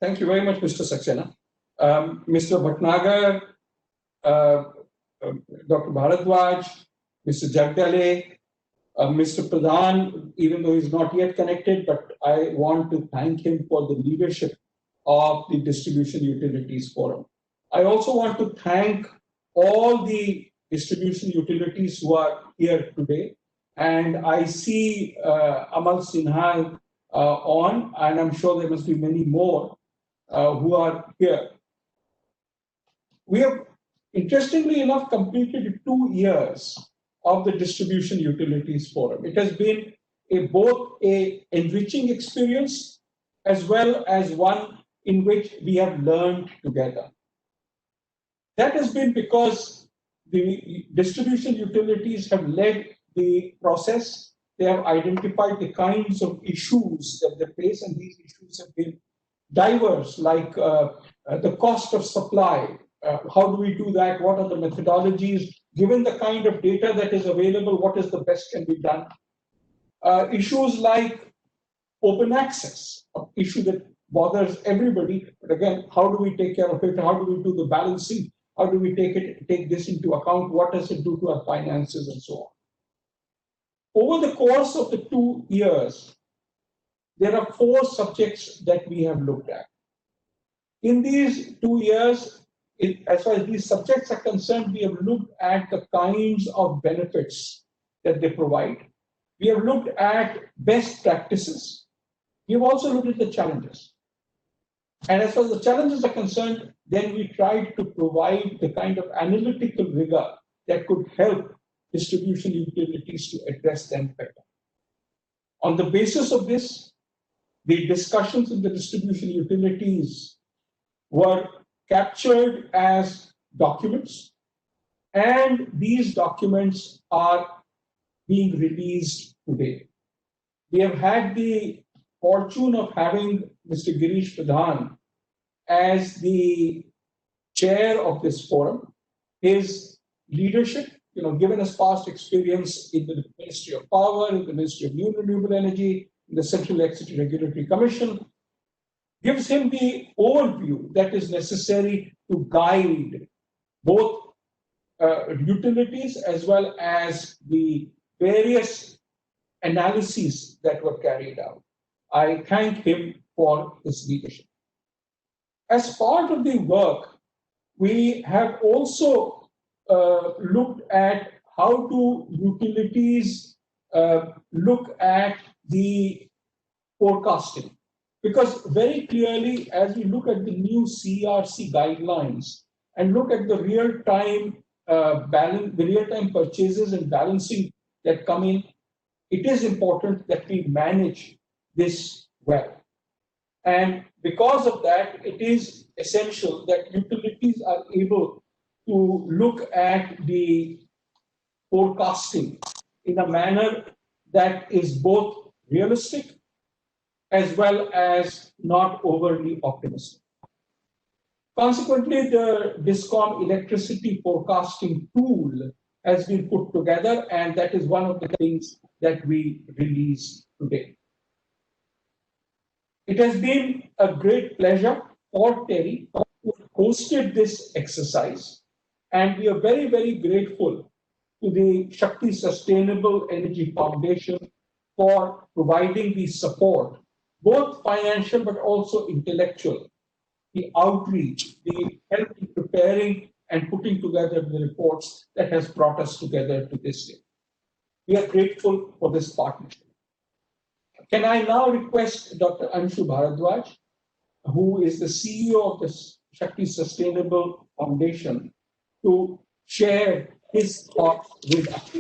Thank you very much, Mr. Saxena. Mr. Bhatnagar, Dr. Bharadwaj, Mr. Jagdale, Mr. Pradhan, even though he's not yet connected, but I want to thank him for the leadership of the Distribution Utilities Forum. I also want to thank all the distribution utilities who are here today. And I see Amal Sinha on, and I'm sure there must be many more who are here. We have, interestingly enough, completed 2 years of the Distribution Utilities Forum. It has been both an enriching experience as well as one in which we have learned together. That has been because the distribution utilities have led the process. They have identified the kinds of issues that they face, and these issues have been diverse, like the cost of supply. How do we do that? What are the methodologies? Given the kind of data that is available, what is the best can be done? Issues like open access, an issue that bothers everybody. But again, how do we take care of it? How do we do the balancing? How do we take this into account? What does it do to our finances and so on? Over the course of the 2 years, there are 4 subjects that we have looked at. In these 2 years, as far as these subjects are concerned, we have looked at the kinds of benefits that they provide. We have looked at best practices. We have also looked at the challenges. And as far as the challenges are concerned, then we tried to provide the kind of analytical rigor that could help distribution utilities to address them better. On the basis of this, the discussions in the distribution utilities were captured as documents, and these documents are being released today. We have had the fortune of having Mr. Girish Pradhan as the chair of this forum. His leadership, given his past experience in the Ministry of Power, in the Ministry of New Renewable Energy, in the Central Electricity Regulatory Commission, gives him the overview that is necessary to guide both utilities as well as the various analyses that were carried out. I thank him for his leadership. As part of the work, we have also looked at how do utilities look at the forecasting. Because very clearly, as we look at the new CERC guidelines and look at the real-time the real-time purchases and balancing that come in, it is important that we manage this well. And because of that, it is essential that utilities are able to look at the forecasting in a manner that is both realistic as well as not overly optimistic. Consequently, the DISCOM electricity forecasting tool has been put together, and that is one of the things that we release today. It has been a great pleasure for TERI to have hosted this exercise, and we are very, very grateful to the Shakti Sustainable Energy Foundation for providing the support, both financial but also intellectual, the outreach, the help in preparing and putting together the reports that has brought us together to this day. We are grateful for this partnership. Can I now request Dr. Anshu Bharadwaj, who is the CEO of the Shakti Sustainable Foundation, to share his thoughts with us.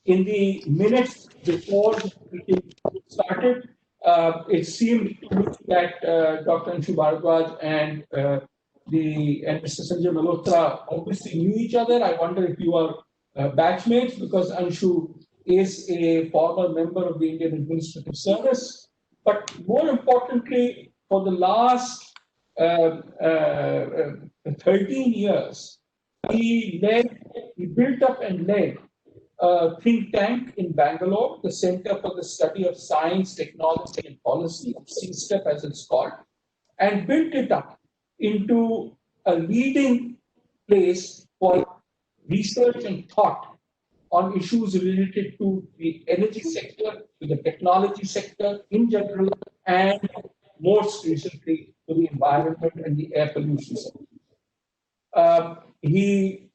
In the minutes before the meeting started, it seemed to me that Dr. Anshu Bharadwaj and Mr. Sanjay Malhotra obviously knew each other. I wonder if you are batchmates, because Anshu is a former member of the Indian Administrative Service. But more importantly, for the last 13 years, he built up and led a think tank in Bangalore, the Center for the Study of Science, Technology and Policy, CSTEP as it's called. and built it up into a leading place for research and thought on issues related to the energy sector, to the technology sector in general, and most recently to the environment and the air pollution sector. He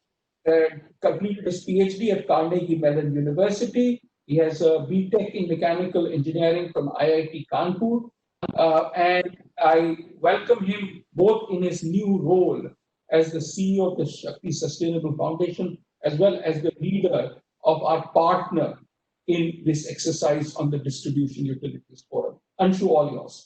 completed his PhD at Carnegie Mellon University. He has a BTech in mechanical engineering from IIT Kanpur. And I welcome him both in his new role as the CEO of the Shakti Sustainable Foundation, as well as the leader of our partner in this exercise on the Distribution Utilities Forum. Anshu, all yours.